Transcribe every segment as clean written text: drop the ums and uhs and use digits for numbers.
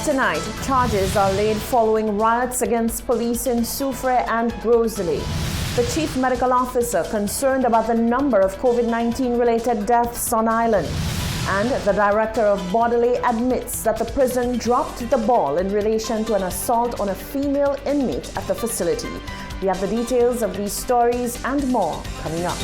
Tonight, charges are laid following riots against police in Soufrière and Grosley. The chief medical officer concerned about the number of COVID-19 related deaths on island. And the director of Bordelais admits that the prison dropped the ball in relation to an assault on a female inmate at the facility. We have the details of these stories and more coming up.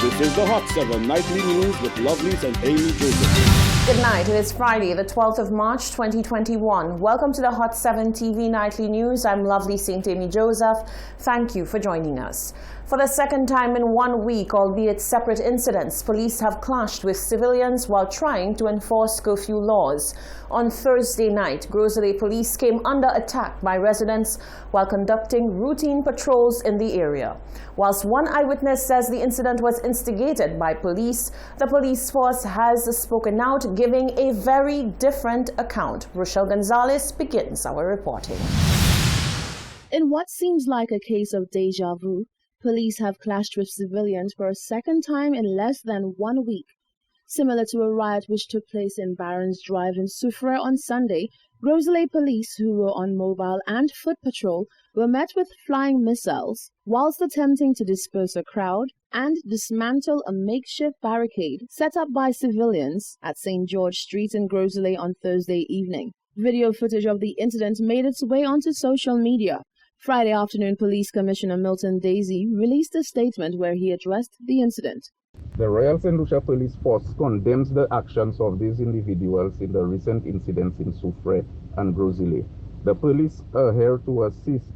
This is the Hot 7 Nightly News with Lovelace and Amy Joseph. Good night. It is Friday, the 12th of March, 2021. Welcome to the Hot 7 TV Nightly News. I'm Lovely St. Amy Joseph. Thank you for joining us. For the second time in 1 week, albeit separate incidents, police have clashed with civilians while trying to enforce curfew laws. On Thursday night, Grosley police came under attack by residents while conducting routine patrols in the area. Whilst one eyewitness says the incident was instigated by police, the police force has spoken out, giving a very different account. Rochelle Gonzalez begins our reporting. In what seems like a case of deja vu, police have clashed with civilians for a second time in less than 1 week. Similar to a riot which took place in Barons Drive in Soufrière on Sunday, Grosley police, who were on mobile and foot patrol, were met with flying missiles whilst attempting to disperse a crowd and dismantle a makeshift barricade set up by civilians at St. George Street in Grosley on Thursday evening. Video footage of the incident made its way onto social media. Friday afternoon, Police Commissioner Milton Daisy released a statement where he addressed the incident. The Royal St. Lucia Police Force condemns the actions of these individuals in the recent incidents in Soufrière and Grosley. The police are here to assist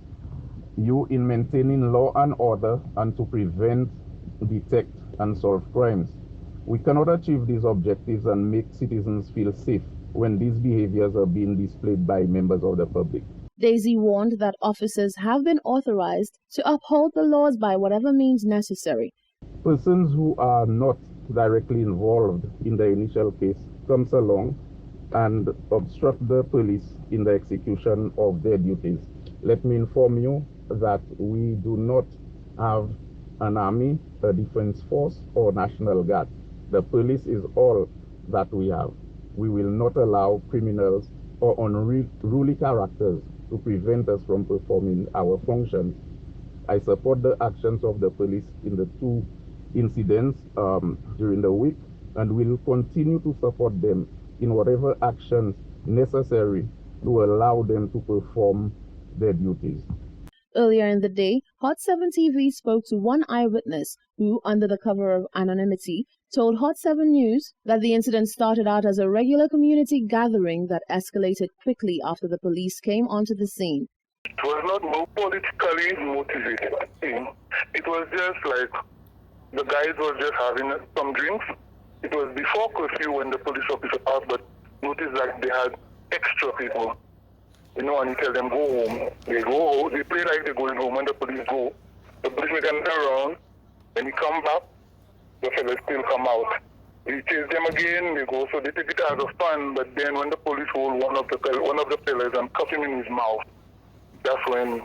you in maintaining law and order and to prevent, detect, and solve crimes. We cannot achieve these objectives and make citizens feel safe when these behaviors are being displayed by members of the public. Daisy warned that officers have been authorized to uphold the laws by whatever means necessary. Persons who are not directly involved in the initial case comes along and obstruct the police in the execution of their duties. Let me inform you that we do not have an army, a defense force, or national guard. The police is all that we have. We will not allow criminals or unruly characters to prevent us from performing our functions. I support the actions of the police in the two incidents during the week and will continue to support them in whatever actions necessary to allow them to perform their duties. Earlier in the day, Hot 7 TV spoke to one eyewitness who, under the cover of anonymity, told Hot 7 News that the incident started out as a regular community gathering that escalated quickly after the police came onto the scene. It was not more politically motivated thing. It was just like the guys were just having some drinks. It was before curfew when the police officer passed, but noticed that they had extra people. You know, and you tell them go home. They go home, they play like they're going home, and the police go. The police make them turn around, then he come back, the fellas still come out. He chase them again, they go, so they take it as a fun, but then when the police hold one of the fellas and cuff him in his mouth, that's when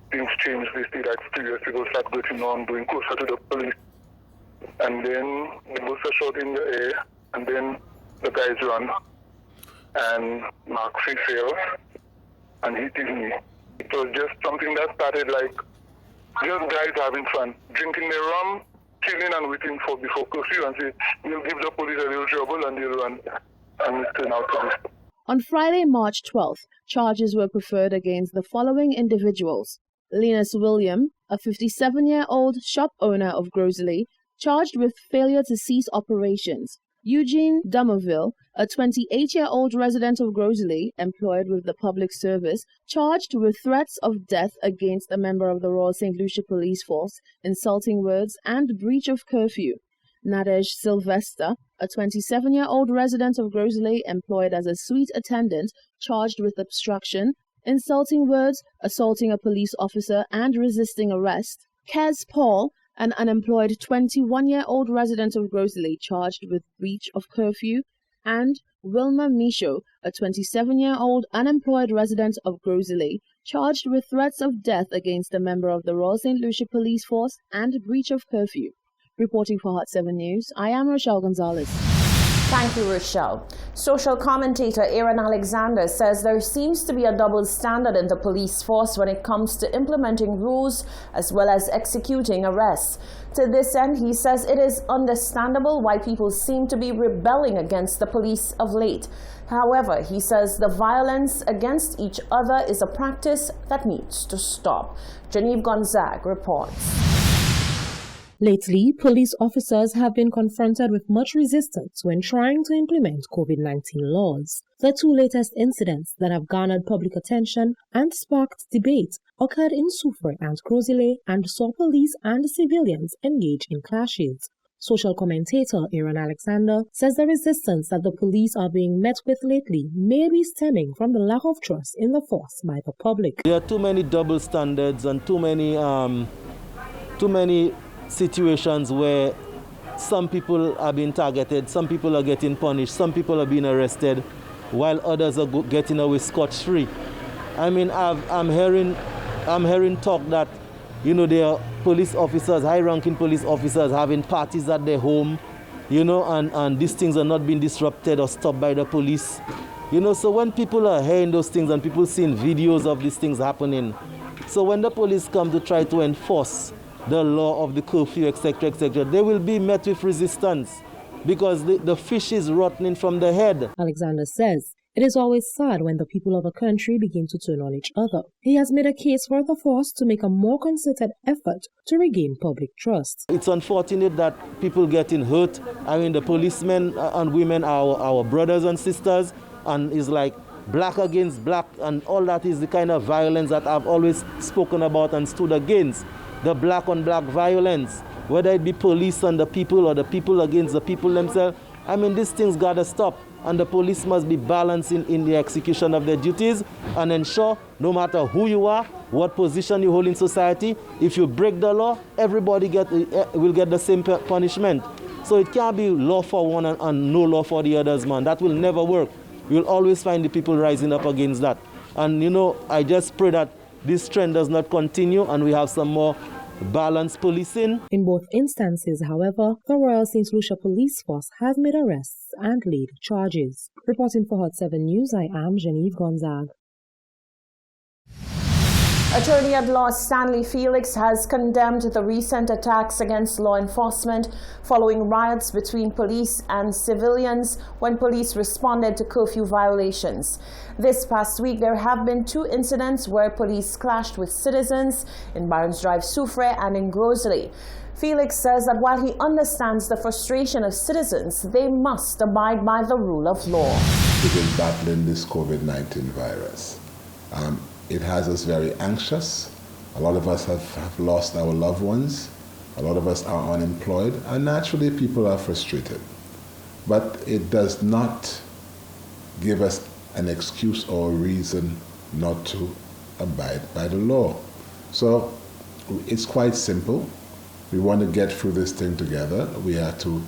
things change. They see that serious people start getting on, going closer to the police. And then the bullets are shot in the air, and then the guys run. And Mark fell and hit his knee. It was just something that started like just guys having fun, drinking their rum, chilling and waiting for before curfew and say, we'll give the police a little trouble and they'll run. And it turned out to this. On Friday, March 12th, charges were preferred against the following individuals. Linus William, a 57-year-old shop owner of Grosley, charged with failure to cease operations. Eugene Dumerville, a 28-year-old resident of Grosley, employed with the public service, charged with threats of death against a member of the Royal St. Lucia Police Force, insulting words, and breach of curfew. Nadej Sylvester, a 27-year-old resident of Grosley, employed as a suite attendant, charged with obstruction, insulting words, assaulting a police officer, and resisting arrest. Kez Paul, an unemployed 21-year-old resident of Grosley, charged with breach of curfew, and Wilma Michaud, a 27-year-old unemployed resident of Grosley, charged with threats of death against a member of the Royal St. Lucia Police Force and breach of curfew. Reporting for Hot 7 News, I am Rochelle Gonzalez. Thank you, Rochelle. Social commentator Aaron Alexander says there seems to be a double standard in the police force when it comes to implementing rules as well as executing arrests. To this end, he says it is understandable why people seem to be rebelling against the police of late. However, he says the violence against each other is a practice that needs to stop. Genevieve Gonzague reports. Lately, police officers have been confronted with much resistance when trying to implement COVID-19 laws. The two latest incidents that have garnered public attention and sparked debate occurred in Soufrière and Crozet and saw police and civilians engage in clashes. Social commentator Aaron Alexander says the resistance that the police are being met with lately may be stemming from the lack of trust in the force by the public. There are too many double standards and too many situations where some people are being targeted, some people are getting punished, some people are being arrested, while others are getting away scot-free. I mean, I'm hearing talk that, there are police officers, high-ranking police officers having parties at their home, and these things are not being disrupted or stopped by the police. So when people are hearing those things and people seeing videos of these things happening, so when the police come to try to enforce the law of the curfew, etc., they will be met with resistance because the fish is rotting from the head. Alexander says it is always sad when the people of a country begin to turn on each other. He has made a case for the force to make a more concerted effort to regain public trust. It's unfortunate that people getting hurt. I mean, the policemen and women are our brothers and sisters, and it's like black against black, and all that is the kind of violence that I've always spoken about and stood against. The black on black violence, whether it be police and the people or the people against the people themselves. I mean, these things gotta stop, and the police must be balanced in the execution of their duties and ensure no matter who you are, what position you hold in society, if you break the law, everybody will get the same punishment. So it can't be law for one and no law for the others, man. That will never work. You'll always find the people rising up against that. And I just pray that this trend does not continue and we have some more balanced policing. In both instances, however, the Royal St. Lucia Police Force has made arrests and laid charges. Reporting for Hot 7 News, I am Genevieve Gonzague. Attorney at Law Stanley Felix has condemned the recent attacks against law enforcement following riots between police and civilians when police responded to curfew violations. This past week, there have been 2 incidents where police clashed with citizens in Barons Drive, Soufrière, and in Crozet. Felix says that while he understands the frustration of citizens, they must abide by the rule of law. We've been battling this COVID-19 virus. It has us very anxious. A lot of us have lost our loved ones. A lot of us are unemployed, and naturally people are frustrated. But it does not give us an excuse or a reason not to abide by the law. So it's quite simple. We want to get through this thing together. We have to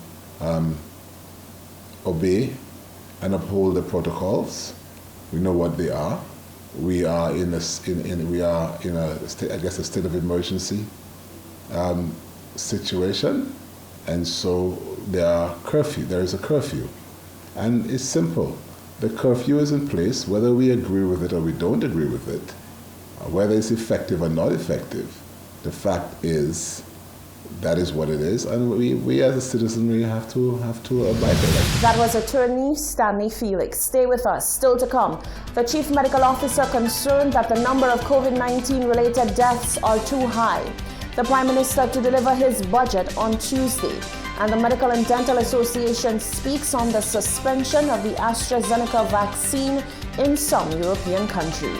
obey and uphold the protocols. We know what they are. We are in a state of emergency situation, and so there is a curfew, and it's simple. The curfew is in place, whether we agree with it or we don't agree with it, whether it's effective or not effective. The fact is, that is what it is, and we as a citizen, we have to abide by it. That was Attorney Stanley Felix. Stay with us. Still to come, the Chief Medical Officer concerned that the number of COVID-19 related deaths are too high. The Prime Minister to deliver his budget on Tuesday. And the Medical and Dental Association speaks on the suspension of the AstraZeneca vaccine in some European countries.